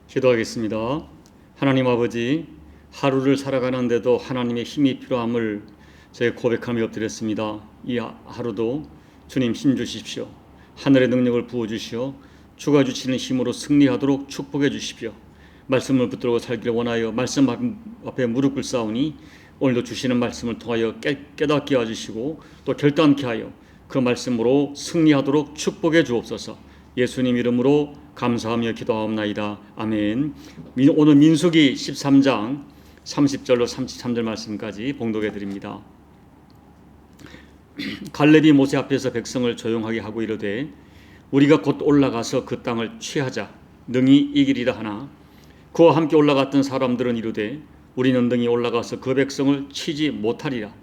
기도하겠습니다. 하나님 아버지, 하루를 살아가는데도 하나님의 힘이 필요함을 제 고백하며 엎드렸습니다. 이 하루도 주님 힘 주십시오. 하늘의 능력을 부어주시어 주가 주시는 힘으로 승리하도록 축복해 주십시오. 말씀을 붙들고 살기를 원하여 말씀 앞에 무릎 꿇사오니 오늘도 주시는 말씀을 통하여 깨닫게 해주시고 또 결단케 하여 그 말씀으로 승리하도록 축복해 주옵소서. 예수님 이름으로 감사하며 기도하옵나이다. 아멘. 오늘 민수기 13장 30절로 33절 말씀까지 봉독해 드립니다. 갈렙이 모세 앞에서 백성을 조용하게 하고 이르되 우리가 곧 올라가서 그 땅을 취하자 능히 이기리라 하나 그와 함께 올라갔던 사람들은 이르되 우리는 능히 올라가서 그 백성을 치지 못하리라.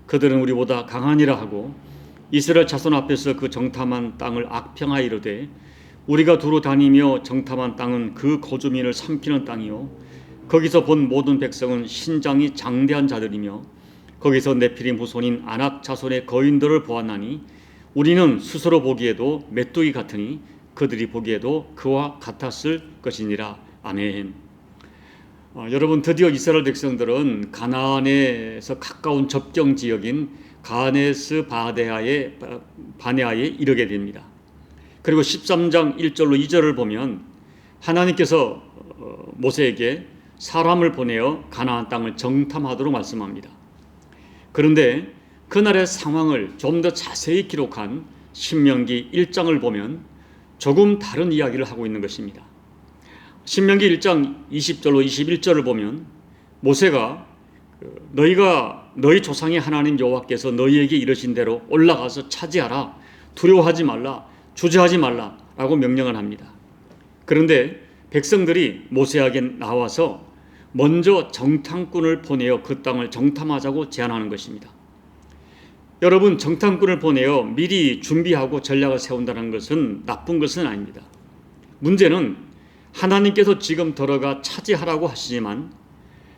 그들은 우리보다 강하니라 하고 이스라엘 자손 앞에서 그 정탐한 땅을 악평하여 이르되 우리가 두루 다니며 정탐한 땅은 그 거주민을 삼키는 땅이요 거기서 본 모든 백성은 신장이 장대한 자들이며 거기서 네피림 후손인 아낙 자손의 거인들을 보았나니 우리는 스스로 보기에도 메뚜기 같으니 그들이 보기에도 그와 같았을 것이니라. 아멘. 여러분, 드디어 이스라엘 백성들은 가나안에서 가까운 접경 지역인 가네스 바네아에 이르게 됩니다. 그리고 13장 1절로 2절을 보면 하나님께서 모세에게 사람을 보내어 가나안 땅을 정탐하도록 말씀합니다. 그런데 그날의 상황을 좀 더 자세히 기록한 신명기 1장을 보면 조금 다른 이야기를 하고 있는 것입니다. 신명기 1장 20절로 21절을 보면 모세가 너희 조상의 하나님 여호와께서 너희에게 이르신 대로 올라가서 차지하라. 두려워하지 말라. 주저하지 말라라고 명령을 합니다. 그런데 백성들이 모세에게 나와서 먼저 정탐꾼을 보내어 그 땅을 정탐하자고 제안하는 것입니다. 여러분, 정탐꾼을 보내어 미리 준비하고 전략을 세운다는 것은 나쁜 것은 아닙니다. 문제는 하나님께서 지금 들어가 차지하라고 하시지만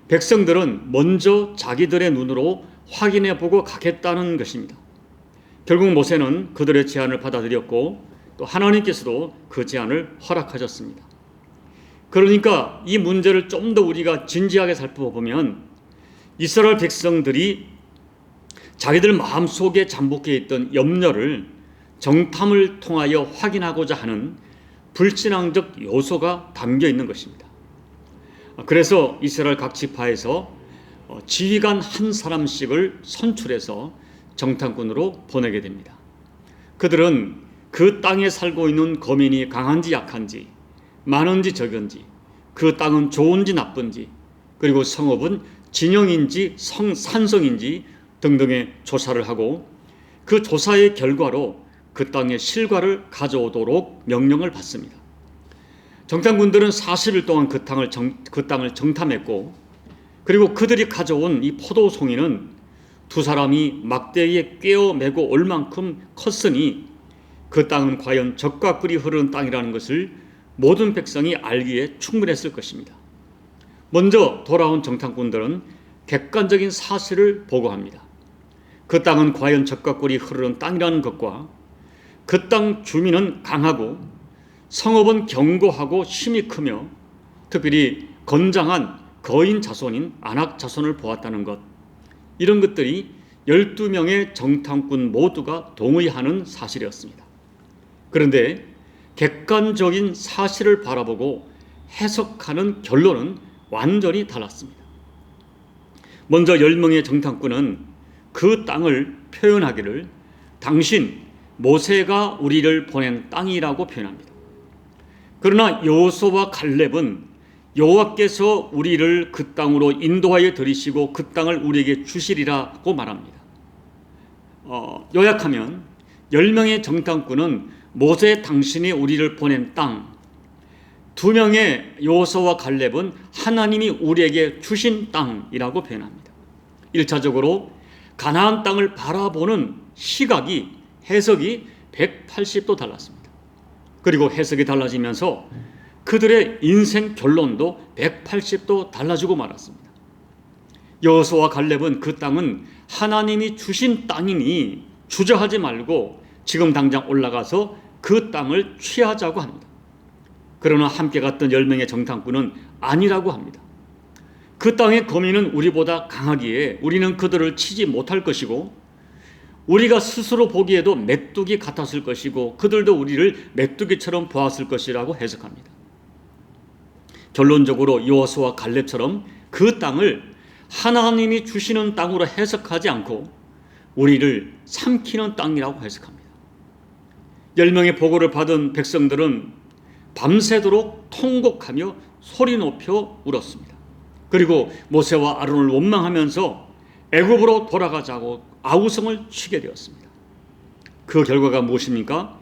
백성들은 먼저 자기들의 눈으로 확인해 보고 가겠다는 것입니다. 결국 모세는 그들의 제안을 받아들였고 또 하나님께서도 그 제안을 허락하셨습니다. 그러니까 이 문제를 좀 더 우리가 진지하게 살펴보면 이스라엘 백성들이 자기들 마음속에 잠복해 있던 염려를 정탐을 통하여 확인하고자 하는 불신앙적 요소가 담겨 있는 것입니다. 그래서 이스라엘 각 지파에서 지휘관 한 사람씩을 선출해서 정탐꾼으로 보내게 됩니다. 그들은 그 땅에 살고 있는 거민이 강한지 약한지, 많은지 적은지, 그 땅은 좋은지 나쁜지, 그리고 성읍은 진영인지 산성인지 등등의 조사를 하고 그 조사의 결과로 그 땅의 실과를 가져오도록 명령을 받습니다. 정탐꾼들은 40일 동안 그 땅을 정탐했고 그리고 그들이 가져온 이 포도송이는 두 사람이 막대기에 꿰어 메고 올 만큼 컸으니 그 땅은 과연 젖과 꿀이 흐르는 땅이라는 것을 모든 백성이 알기에 충분했을 것입니다. 먼저 돌아온 정탐꾼들은 객관적인 사실을 보고합니다. 그 땅은 과연 젖과 꿀이 흐르는 땅이라는 것과 그 땅 주민은 강하고 성읍은 견고하고 힘이 크며 특별히 건장한 거인 자손인 아낙 자손을 보았다는 것, 이런 것들이 12명의 정탐꾼 모두가 동의하는 사실이었습니다. 그런데 객관적인 사실을 바라보고 해석하는 결론은 완전히 달랐습니다. 먼저 10명의 정탐꾼은 그 땅을 표현하기를 당신 모세가 우리를 보낸 땅이라고 표현합니다. 그러나 여호수아와 갈렙은 여호와께서 우리를 그 땅으로 인도하여 들이시고 그 땅을 우리에게 주시리라고 말합니다. 요약하면 10명의 정탐꾼은 모세 당신이 우리를 보낸 땅, 2명의 여호수아와 갈렙은 하나님이 우리에게 주신 땅이라고 표현합니다. 1차적으로 가나안 땅을 바라보는 시각이, 해석이 180도 달랐습니다. 그리고 해석이 달라지면서 그들의 인생 결론도 180도 달라지고 말았습니다. 여호수아와 갈렙은 그 땅은 하나님이 주신 땅이니 주저하지 말고 지금 당장 올라가서 그 땅을 취하자고 합니다. 그러나 함께 갔던 10명의 정탐꾼은 아니라고 합니다. 그 땅의 거민은 우리보다 강하기에 우리는 그들을 치지 못할 것이고 우리가 스스로 보기에도 메뚜기 같았을 것이고 그들도 우리를 메뚜기처럼 보았을 것이라고 해석합니다. 결론적으로 여호수아와 갈렙처럼 그 땅을 하나님이 주시는 땅으로 해석하지 않고 우리를 삼키는 땅이라고 해석합니다. 10명의 보고를 받은 백성들은 밤새도록 통곡하며 소리 높여 울었습니다. 그리고 모세와 아론을 원망하면서 애굽으로 돌아가자고 아우성을 치게 되었습니다. 그 결과가 무엇입니까?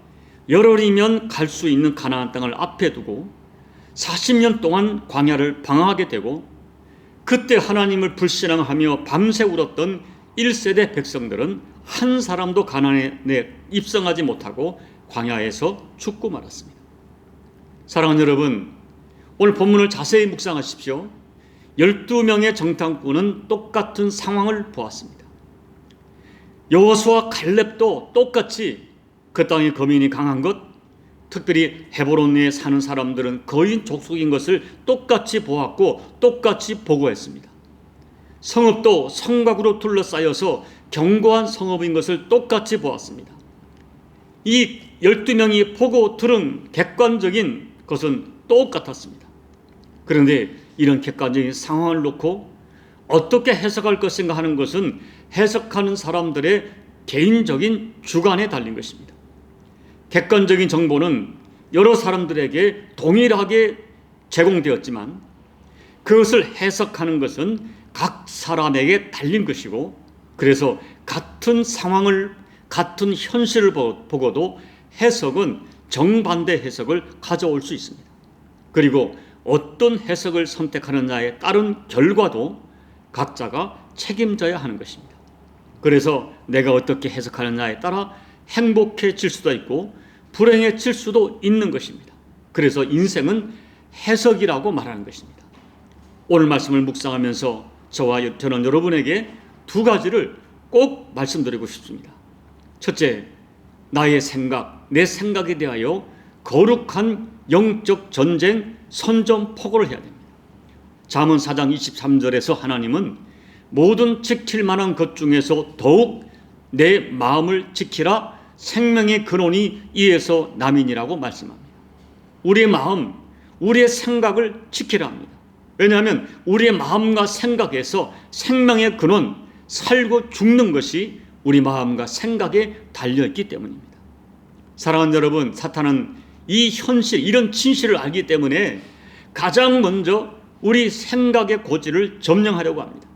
열흘이면 갈 수 있는 가나안 땅을 앞에 두고 40년 동안 광야를 방황하게 되고 그때 하나님을 불신앙하며 밤새 울었던 1세대 백성들은 한 사람도 가나안에 입성하지 못하고 광야에서 죽고 말았습니다. 사랑하는 여러분, 오늘 본문을 자세히 묵상하십시오. 12명의 정탐꾼은 똑같은 상황을 보았습니다. 여호수아와 갈렙도 똑같이 그 땅의 거민이 강한 것, 특별히 헤브론에 사는 사람들은 거인 족속인 것을 똑같이 보았고 똑같이 보고했습니다. 성읍도 성곽으로 둘러싸여서 견고한 성읍인 것을 똑같이 보았습니다. 이 12명이 보고 들은 객관적인 것은 똑같았습니다. 그런데 이런 객관적인 상황을 놓고 어떻게 해석할 것인가 하는 것은 해석하는 사람들의 개인적인 주관에 달린 것입니다. 객관적인 정보는 여러 사람들에게 동일하게 제공되었지만 그것을 해석하는 것은 각 사람에게 달린 것이고, 그래서 같은 상황을, 같은 현실을 보고도 해석은 정반대 해석을 가져올 수 있습니다. 그리고 어떤 해석을 선택하느냐에 따른 결과도 각자가 책임져야 하는 것입니다. 그래서 내가 어떻게 해석하느냐에 따라 행복해질 수도 있고 불행해질 수도 있는 것입니다. 그래서 인생은 해석이라고 말하는 것입니다. 오늘 말씀을 묵상하면서 저는 여러분에게 두 가지를 꼭 말씀드리고 싶습니다. 첫째, 나의 생각, 내 생각에 대하여 거룩한 영적 전쟁, 선전포고를 해야 됩니다. 잠언 4장 23절에서 하나님은 모든 지킬 만한 것 중에서 더욱 내 마음을 지키라, 생명의 근원이 이에서 남이니라고 말씀합니다. 우리의 마음, 우리의 생각을 지키라 합니다. 왜냐하면 우리의 마음과 생각에서 생명의 근원, 살고 죽는 것이 우리 마음과 생각에 달려있기 때문입니다. 사랑하는 여러분, 사탄은 이 현실, 이런 진실을 알기 때문에 가장 먼저 우리 생각의 고지를 점령하려고 합니다.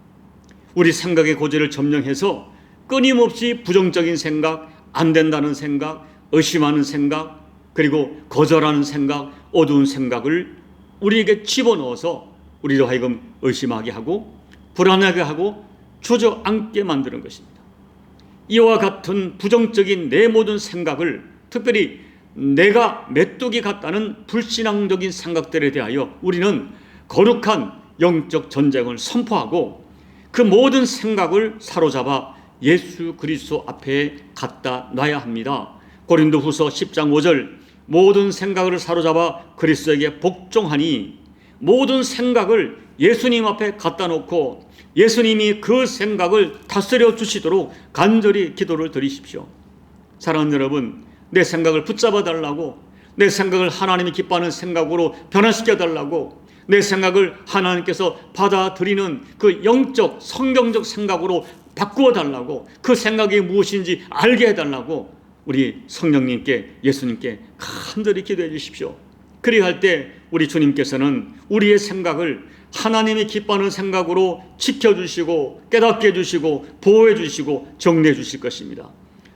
우리 생각의 고지를 점령해서 끊임없이 부정적인 생각, 안 된다는 생각, 의심하는 생각, 그리고 거절하는 생각, 어두운 생각을 우리에게 집어넣어서 우리로 하여금 의심하게 하고 불안하게 하고 주저앉게 만드는 것입니다. 이와 같은 부정적인 내 모든 생각을, 특별히 내가 메뚜기 같다는 불신앙적인 생각들에 대하여 우리는 거룩한 영적 전쟁을 선포하고 그 모든 생각을 사로잡아 예수 그리스도 앞에 갖다 놔야 합니다. 고린도후서 10장 5절, 모든 생각을 사로잡아 그리스도에게 복종하니, 모든 생각을 예수님 앞에 갖다 놓고 예수님이 그 생각을 다스려 주시도록 간절히 기도를 드리십시오. 사랑하는 여러분, 내 생각을 붙잡아 달라고, 내 생각을 하나님이 기뻐하는 생각으로 변화시켜 달라고, 내 생각을 하나님께서 받아들이는 그 영적 성경적 생각으로 바꾸어 달라고, 그 생각이 무엇인지 알게 해달라고 우리 성령님께, 예수님께 간절히 기도해 주십시오. 그리할 때 우리 주님께서는 우리의 생각을 하나님이 기뻐하는 생각으로 지켜주시고 깨닫게 해주시고 보호해 주시고 정리해 주실 것입니다.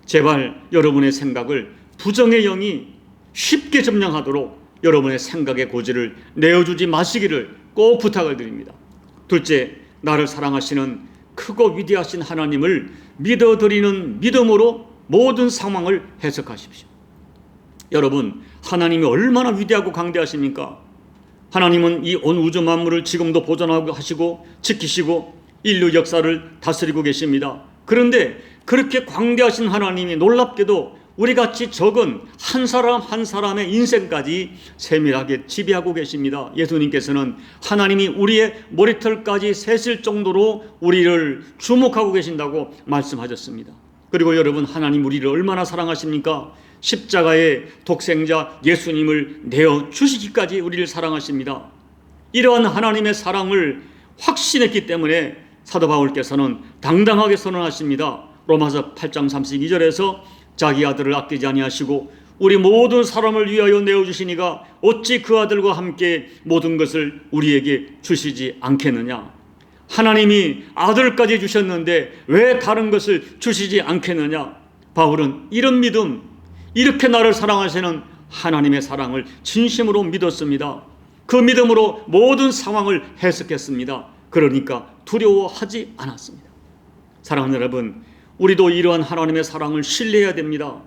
제발 여러분의 생각을 부정의 영이 쉽게 점령하도록 여러분의 생각의 고지를 내어주지 마시기를 꼭 부탁을 드립니다. 둘째, 나를 사랑하시는 크고 위대하신 하나님을 믿어드리는 믿음으로 모든 상황을 해석하십시오. 여러분, 하나님이 얼마나 위대하고 강대하십니까? 하나님은 이 온 우주 만물을 지금도 보존하고 하시고 지키시고 인류 역사를 다스리고 계십니다. 그런데 그렇게 광대하신 하나님이 놀랍게도 우리같이 적은 한 사람 한 사람의 인생까지 세밀하게 지배하고 계십니다. 예수님께서는 하나님이 우리의 머리털까지 세실 정도로 우리를 주목하고 계신다고 말씀하셨습니다. 그리고 여러분, 하나님 우리를 얼마나 사랑하십니까? 십자가의 독생자 예수님을 내어주시기까지 우리를 사랑하십니다. 이러한 하나님의 사랑을 확신했기 때문에 사도 바울께서는 당당하게 선언하십니다. 로마서 8장 32절에서 자기 아들을 아끼지 아니하시고 우리 모든 사람을 위하여 내어주시니가 어찌 그 아들과 함께 모든 것을 우리에게 주시지 않겠느냐. 하나님이 아들까지 주셨는데 왜 다른 것을 주시지 않겠느냐. 바울은 이런 믿음, 이렇게 나를 사랑하시는 하나님의 사랑을 진심으로 믿었습니다. 그 믿음으로 모든 상황을 해석했습니다. 그러니까 두려워하지 않았습니다. 사랑하는 여러분, 우리도 이러한 하나님의 사랑을 신뢰해야 됩니다.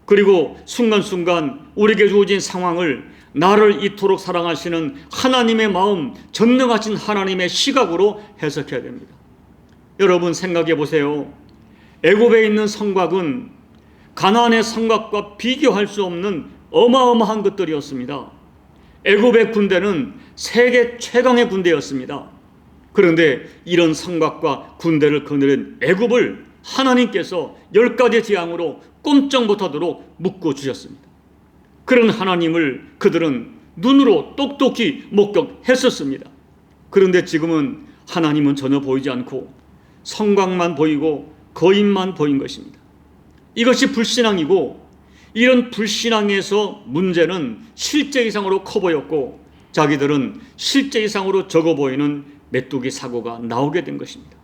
그리고 순간순간 우리에게 주어진 상황을 나를 이토록 사랑하시는 하나님의 마음, 전능하신 하나님의 시각으로 해석해야 됩니다. 여러분 생각해 보세요. 애굽에 있는 성곽은 가나안의 성곽과 비교할 수 없는 어마어마한 것들이었습니다. 애굽의 군대는 세계 최강의 군대였습니다. 그런데 이런 성곽과 군대를 거느린 애굽을 하나님께서 10가지 재앙으로 꼼짝 못하도록 묶어주셨습니다. 그런 하나님을 그들은 눈으로 똑똑히 목격했었습니다. 그런데 지금은 하나님은 전혀 보이지 않고 성곽만 보이고 거인만 보인 것입니다. 이것이 불신앙이고, 이런 불신앙에서 문제는 실제 이상으로 커 보였고 자기들은 실제 이상으로 적어 보이는 메뚜기 사고가 나오게 된 것입니다.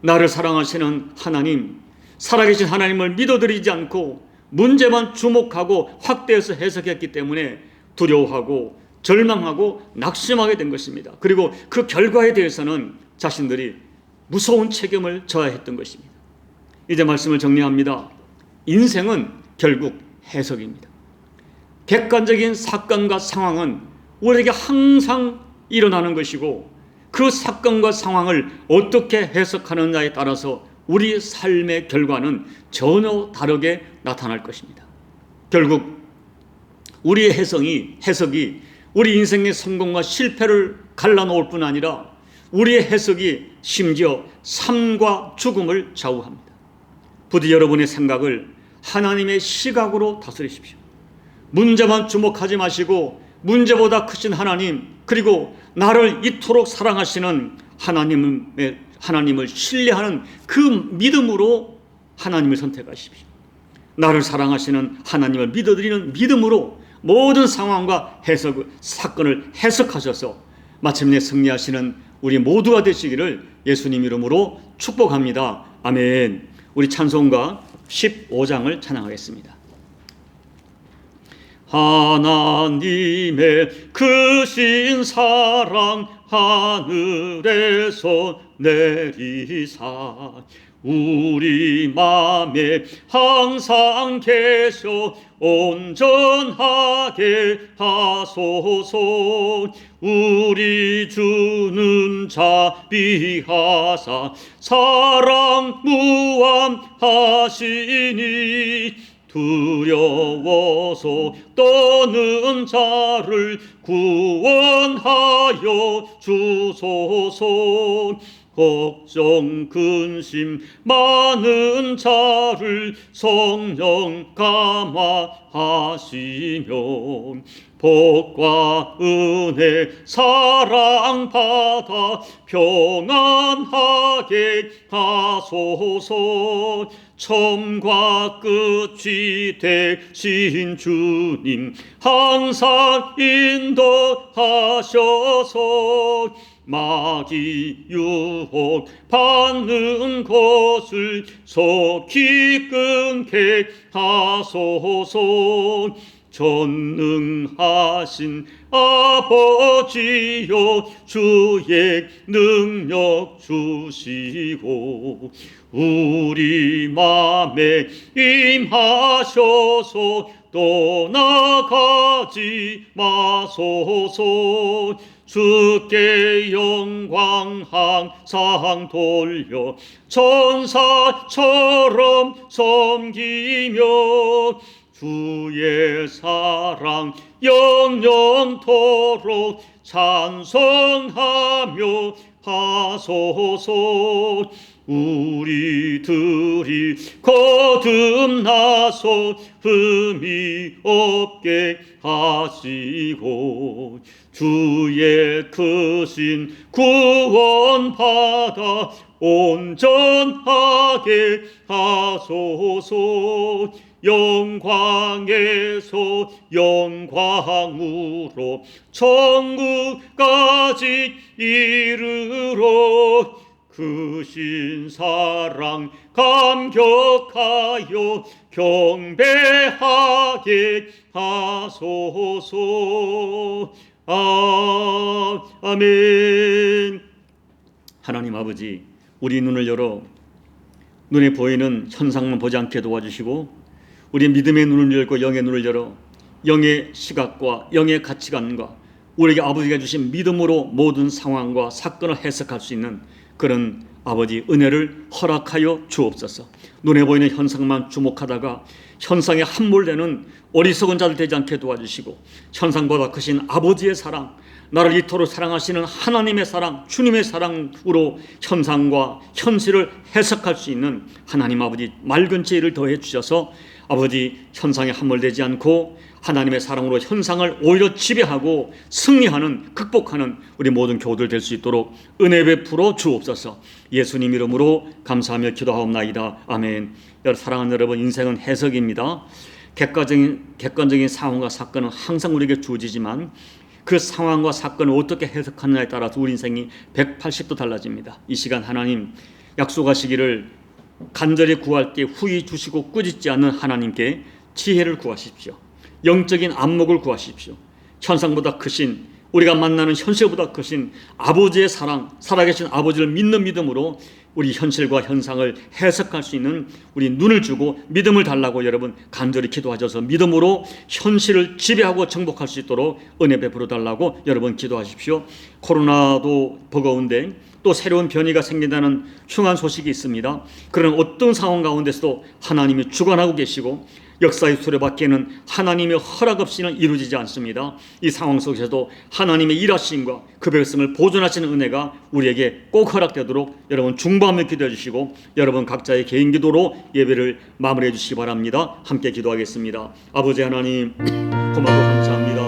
나를 사랑하시는 하나님, 살아계신 하나님을 믿어드리지 않고 문제만 주목하고 확대해서 해석했기 때문에 두려워하고 절망하고 낙심하게 된 것입니다. 그리고 그 결과에 대해서는 자신들이 무서운 책임을 져야 했던 것입니다. 이제 말씀을 정리합니다. 인생은 결국 해석입니다. 객관적인 사건과 상황은 우리에게 항상 일어나는 것이고, 그 사건과 상황을 어떻게 해석하느냐에 따라서 우리 삶의 결과는 전혀 다르게 나타날 것입니다. 결국 우리의 해석이 우리 인생의 성공과 실패를 갈라놓을 뿐 아니라 우리의 해석이 심지어 삶과 죽음을 좌우합니다. 부디 여러분의 생각을 하나님의 시각으로 다스리십시오. 문제만 주목하지 마시고 문제보다 크신 하나님, 그리고 나를 이토록 사랑하시는 하나님을 신뢰하는 그 믿음으로 하나님을 선택하십시오. 나를 사랑하시는 하나님을 믿어드리는 믿음으로 모든 상황과 사건을 해석하셔서 마침내 승리하시는 우리 모두가 되시기를 예수님 이름으로 축복합니다. 아멘. 우리 찬송가 15장을 찬양하겠습니다. 하나님의 크신 사랑 하늘에서 내리사 우리 맘에 항상 계셔 온전하게 하소서. 우리 주는 자비하사 사랑 무한하시니 두려워서 떠는 자를 구원하여 주소서. 걱정 근심 많은 자를 성령 감화하시며 복과 은혜 사랑 받아 평안하게 하소서. 처음과 끝이 되신 주님 항상 인도하셔서 마귀 유혹 받는 것을 속히 끊게 하소서. 전능하신 아버지여 주의 능력 주시고 우리 맘에 임하셔서 떠나가지 마소서. 주께 영광 항상 돌려 천사처럼 섬기며 주의 사랑 영영토록 찬송하며 하소서. 우리들이 거듭나서 흠이 없게 하시고 주의 크신 구원 받아 온전하게 하소서. 영광에서 영광으로 천국까지 이르러 크신 사랑 감격하여 경배하게 하소서. 아멘. 하나님 아버지, 우리 눈을 열어 눈에 보이는 현상만 보지 않게 도와주시고 우리 믿음의 눈을 열고 영의 눈을 열어 영의 시각과 영의 가치관과 우리에게 아버지가 주신 믿음으로 모든 상황과 사건을 해석할 수 있는 그런 아버지 은혜를 허락하여 주옵소서. 눈에 보이는 현상만 주목하다가 현상에 함몰되는 어리석은 자들 되지 않게 도와주시고 현상보다 크신 아버지의 사랑, 나를 이토록 사랑하시는 하나님의 사랑, 주님의 사랑으로 현상과 현실을 해석할 수 있는 하나님 아버지 맑은 지혜를 더해 주셔서 아버지 현상에 함몰되지 않고 하나님의 사랑으로 현상을 오히려 지배하고 승리하는, 극복하는 우리 모든 교우들 될 수 있도록 은혜 베풀어 주옵소서. 예수님 이름으로 감사하며 기도하옵나이다. 아멘. 사랑하는 여러분, 인생은 해석입니다. 객관적인 상황과 사건은 항상 우리에게 주어지지만 그 상황과 사건을 어떻게 해석하느냐에 따라서 우리 인생이 180도 달라집니다. 이 시간 하나님 약속하시기를 간절히 구할 때 후히 주시고 꾸짖지 않는 하나님께 지혜를 구하십시오. 영적인 안목을 구하십시오. 현상보다 크신, 우리가 만나는 현실보다 크신 아버지의 사랑, 살아계신 아버지를 믿는 믿음으로 우리 현실과 현상을 해석할 수 있는 우리 눈을 주고 믿음을 달라고 여러분 간절히 기도하셔서 믿음으로 현실을 지배하고 정복할 수 있도록 은혜 베풀어 달라고 여러분 기도하십시오. 코로나도 버거운데 또 새로운 변이가 생긴다는 흉한 소식이 있습니다. 그런 어떤 상황 가운데서도 하나님이 주관하고 계시고 역사의 수레바퀴는 하나님의 허락 없이는 이루어지지 않습니다. 이 상황 속에서도 하나님의 일하심과 그 백성을 보존하시는 은혜가 우리에게 꼭 허락되도록 여러분 중보하며 기도해 주시고 여러분 각자의 개인 기도로 예배를 마무리해 주시기 바랍니다. 함께 기도하겠습니다. 아버지 하나님 고맙고 감사합니다.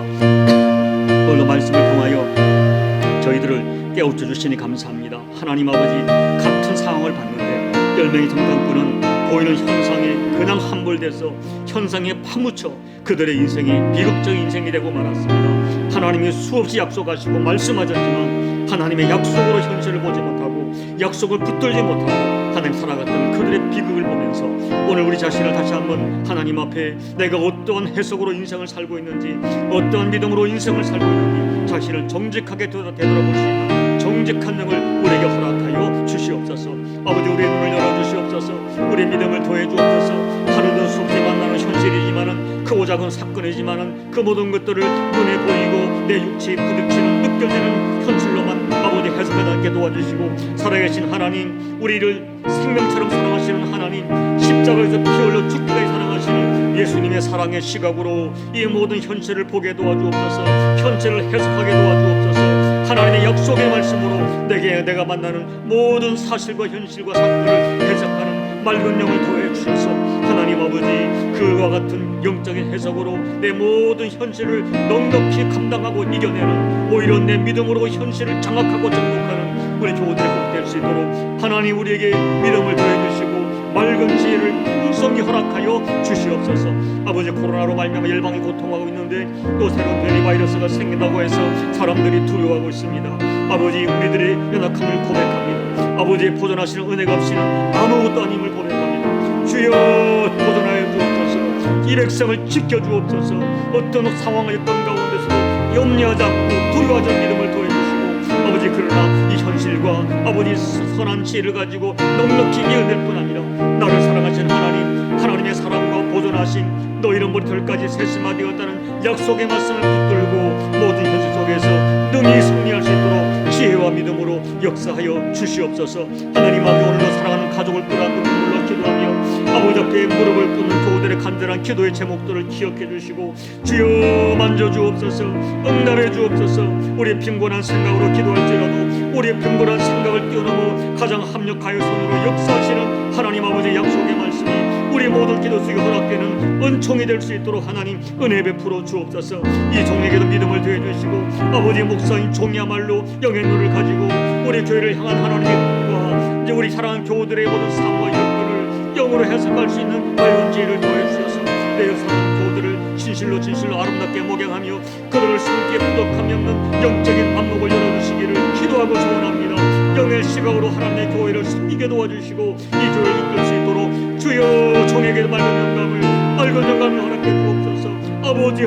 오늘 말씀을 통하여 저희들을 깨우쳐 주시니 감사합니다. 하나님 아버지, 같은 상황을 봤는데 10명의 정탐꾼은 보이는 현상에 그냥 함몰돼서 현상에 파묻혀 그들의 인생이 비극적인 인생이 되고 말았습니다. 하나님이 수없이 약속하시고 말씀하셨지만 하나님의 약속으로 현실을 보지 못하고 약속을 붙들지 못하고 하나님 살아갔던 그들의 비극을 보면서 오늘 우리 자신을 다시 한번 하나님 앞에 내가 어떠한 해석으로 인생을 살고 있는지, 어떠한 믿음으로 인생을 살고 있는지 자신을 정직하게 되돌아볼 수 있는 정직한 영을 우리에게 허락하여 주시옵소서. 아버지, 우리의 눈을 열어주시옵소서. 우리의 믿음을 더해 주옵소서. 하루도 수없이 만나는 현실이지만은 크고 작은 사건이지만은 그 모든 것들을 눈에 보이고 내 육체에 부딪히는 느껴지는 현실로만 아버지 해석하지 않게 도와주시고 살아계신 하나님, 우리를 생명처럼 사랑하시는 하나님, 십자가에서 피 흘려 죽기까지 사랑하시는 예수님의 사랑의 시각으로 이 모든 현실을 보게 도와주옵소서. 현실을 해석하게 도와주옵소서. 하나님의 약속의 말씀으로 내가 만나는 모든 사실과 현실과 사건을 해석하는 맑은 영을 더해 주셔서 하나님 아버지, 그와 같은 영적인 해석으로 내 모든 현실을 넉넉히 감당하고 이겨내는, 오히려 내 믿음으로 현실을 장악하고 정복하는 우리 교우들의 복 될 수 있도록 하나님 우리에게 믿음을 더해 주시고 맑은 지혜를 풍성히 허락하여 주시옵소서. 아버지, 코로나로 말미암아 열방이 고통하고 있는데 또 새로운 변이 바이러스가 생긴다고 해서 사람들이 두려워하고 있습니다. 아버지, 우리들의 연약함을 고백합니다. 아버지의 보존하시는 은혜가 없이는 아무것도 아님을 고백합니다. 주여, 보존하여 주옵소서. 이 백성을 지켜주옵소서. 어떤 상황의 어떤 가운데서도 염려하지 않고 두려워하지 않는 믿음을 더해주시고 아버지, 그러나 이 현실과 아버지 선한 지혜를 가지고 넉넉히 이어낼 뿐 아니라 나를 사랑하시는 하나님, 하나님의 사랑과 보존하신 너희는 머리털까지 세심화 되었다는 약속의 말씀을 붙들고 모든 현실 속에 속에서 능히 승리할 수 있도록 지혜와 믿음으로 역사하여 주시옵소서. 하나님 아버지, 오늘도 사랑하는 가족을 끌어안고 눈물로 기도하며 아버지 앞에 무릎을 꿇는 교우들의 간절한 기도의 제목들을 기억해 주시고 주여 만져주옵소서, 응답해 주옵소서. 우리의 빈곤한 생각으로 기도할지라도 우리의 빈곤한 생각을 뛰어넘어 가장 합력하여 손으로 역사하시는 하나님 아버지의 약속의 말씀이 우리 모든 기도 속에 허락되는 은총이 될 수 있도록 하나님 은혜 베풀어 주옵소서. 이 종에게도 믿음을 더해 주시고 아버지 목사인 종이야말로 영의 눈을 가지고 우리 교회를 향한 하나님의 꿈과 이제 우리 사랑하는 교우들의 모든 삶과 여건을 영으로 해석할 수 있는 밝은 지혜를 더해 주셔서 내 사랑하는 교우들을 진실로 아름답게 목양하며 그들을 숨기에 부족함이 없는 영적인 안목을 열어주시기를 기도하고 소원합니다. 영의 시각으로 하나님의 교회를 섬기게 도와주시고 이 교회를 이끌 수 있도록 주여 종에게 맑은 영감을 허락해 주옵소서. 아버지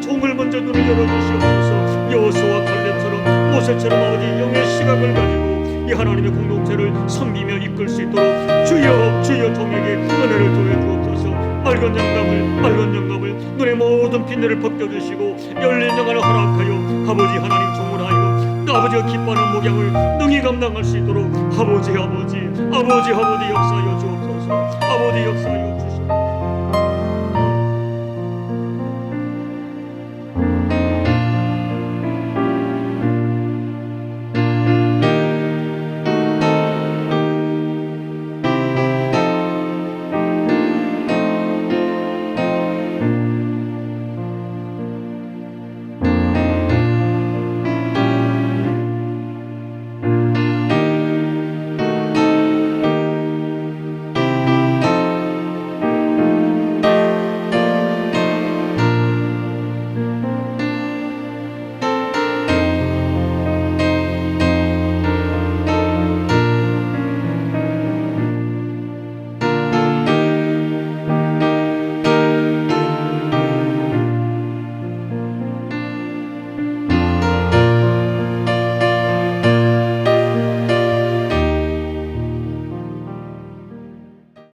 종을 먼저 눈을 열어주시옵소서. 여호수아와 갈렙처럼 모세처럼 아버지 영의 시각을 가지고 이 하나님의 공동체를 섬기며 이끌 수 있도록 주여 종에게 은혜를 더해 주옵소서. 맑은 영감을 눈의 모든 빈내를 벗겨주시고 열린 영안을 허락하여 아버지 하나님 종문하여 아버지가 기뻐하는 목양을 능히 감당할 수 있도록 아버지 역사하여 주옵소서. 아버지 역사하여 주옵소서.